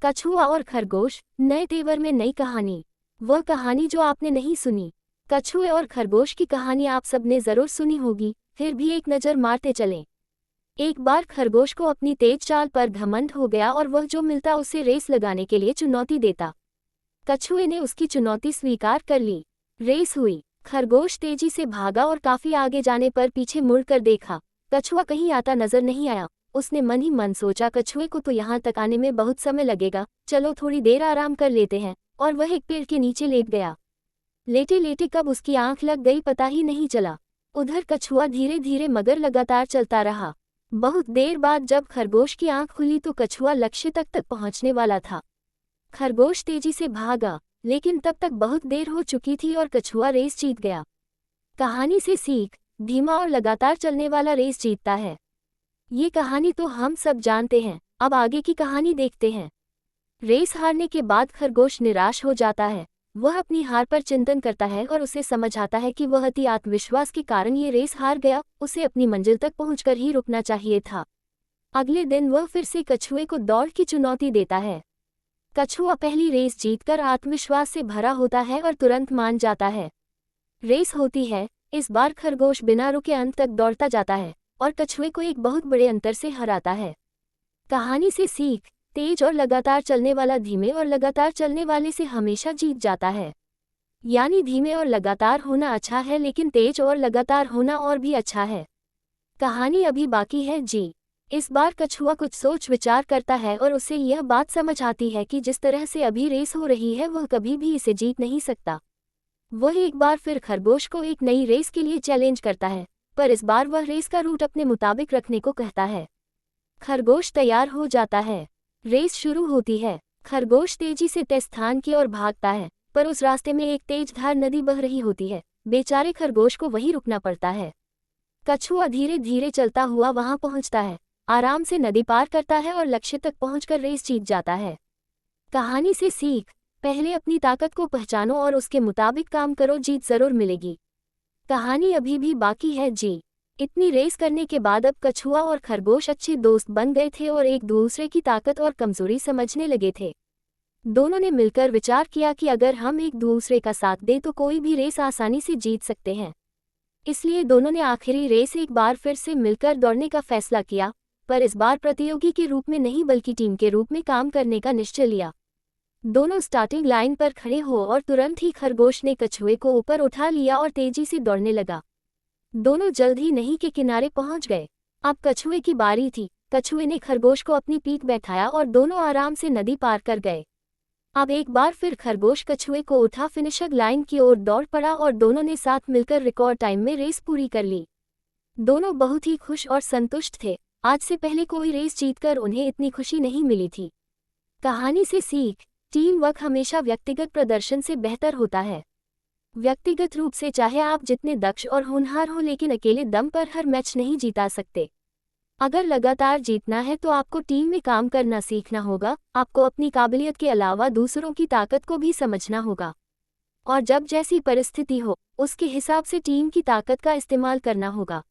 कछुआ और खरगोश, नए तेवर में नई कहानी। वह कहानी जो आपने नहीं सुनी। कछुए और खरगोश की कहानी आप सबने जरूर सुनी होगी, फिर भी एक नज़र मारते चलें। एक बार खरगोश को अपनी तेज चाल पर घमंड हो गया और वह जो मिलता उसे रेस लगाने के लिए चुनौती देता। कछुए ने उसकी चुनौती स्वीकार कर ली। रेस हुई। खरगोश तेजी से भागा और काफी आगे जाने पर पीछे मुड़कर देखा। कछुआ कहीं आता नजर नहीं आया। उसने मन ही मन सोचा, कछुए को तो यहाँ तक आने में बहुत समय लगेगा, चलो थोड़ी देर आराम कर लेते हैं, और वह एक पेड़ के नीचे लेट गया। लेटे लेटे कब उसकी आंख लग गई पता ही नहीं चला। उधर कछुआ धीरे धीरे मगर लगातार चलता रहा। बहुत देर बाद जब खरगोश की आंख खुली तो कछुआ लक्ष्य तक पहुंचने वाला था। खरगोश तेजी से भागा, लेकिन तब तक बहुत देर हो चुकी थी और कछुआ रेस जीत गया। कहानी से सीख, धीमा और लगातार चलने वाला रेस जीतता है। ये कहानी तो हम सब जानते हैं, अब आगे की कहानी देखते हैं। रेस हारने के बाद खरगोश निराश हो जाता है। वह अपनी हार पर चिंतन करता है और उसे समझ आता है कि वह अति आत्मविश्वास के कारण ये रेस हार गया, उसे अपनी मंजिल तक पहुंचकर ही रुकना चाहिए था। अगले दिन वह फिर से कछुए को दौड़ की चुनौती देता है। कछुआ पहली रेस जीतकर आत्मविश्वास से भरा होता है और तुरंत मान जाता है। रेस होती है। इस बार खरगोश बिना रुके अंत तक दौड़ता जाता है और कछुए को एक बहुत बड़े अंतर से हराता है। कहानी से सीख, तेज और लगातार चलने वाला धीमे और लगातार चलने वाले से हमेशा जीत जाता है। यानी धीमे और लगातार होना अच्छा है, लेकिन तेज और लगातार होना और भी अच्छा है। कहानी अभी बाकी है जी। इस बार कछुआ कुछ सोच विचार करता है और उसे यह बात समझ आती है कि जिस तरह से अभी रेस हो रही है वह कभी भी इसे जीत नहीं सकता। वह एक बार फिर खरगोश को एक नई रेस के लिए चैलेंज करता है, पर इस बार वह रेस का रूट अपने मुताबिक रखने को कहता है। खरगोश तैयार हो जाता है। रेस शुरू होती है। खरगोश तेजी से तय स्थान की ओर भागता है, पर उस रास्ते में एक तेज धार नदी बह रही होती है। बेचारे खरगोश को वहीं रुकना पड़ता है। कछुआ धीरे धीरे चलता हुआ वहां पहुंचता है, आराम से नदी पार करता है और लक्ष्य तक पहुंचकर रेस जीत जाता है। कहानी से सीख, पहले अपनी ताकत को पहचानो और उसके मुताबिक काम करो, जीत जरूर मिलेगी। कहानी अभी भी बाकी है जी। इतनी रेस करने के बाद अब कछुआ और खरगोश अच्छे दोस्त बन गए थे और एक दूसरे की ताकत और कमजोरी समझने लगे थे। दोनों ने मिलकर विचार किया कि अगर हम एक दूसरे का साथ दें तो कोई भी रेस आसानी से जीत सकते हैं। इसलिए दोनों ने आखिरी रेस एक बार फिर से मिलकर दौड़ने का फैसला किया, पर इस बार प्रतियोगी के रूप में नहीं बल्कि टीम के रूप में काम करने का निश्चय लिया। दोनों स्टार्टिंग लाइन पर खड़े हो और तुरंत ही खरगोश ने कछुए को ऊपर उठा लिया और तेजी से दौड़ने लगा। दोनों जल्द ही नदी के किनारे पहुंच गए। अब कछुए की बारी थी। कछुए ने खरगोश को अपनी पीठ बैठाया और दोनों आराम से नदी पार कर गए। अब एक बार फिर खरगोश कछुए को उठा फिनिशर लाइन की ओर दौड़ पड़ा और दोनों ने साथ मिलकर रिकॉर्ड टाइम में रेस पूरी कर ली। दोनों बहुत ही खुश और संतुष्ट थे। आज से पहले कोई रेस जीतकर उन्हें इतनी खुशी नहीं मिली थी। कहानी से सीख, टीम वर्क हमेशा व्यक्तिगत प्रदर्शन से बेहतर होता है। व्यक्तिगत रूप से चाहे आप जितने दक्ष और होनहार हो, लेकिन अकेले दम पर हर मैच नहीं जीता सकते। अगर लगातार जीतना है तो आपको टीम में काम करना सीखना होगा। आपको अपनी काबिलियत के अलावा दूसरों की ताकत को भी समझना होगा, और जब जैसी परिस्थिति हो उसके हिसाब से टीम की ताकत का इस्तेमाल करना होगा।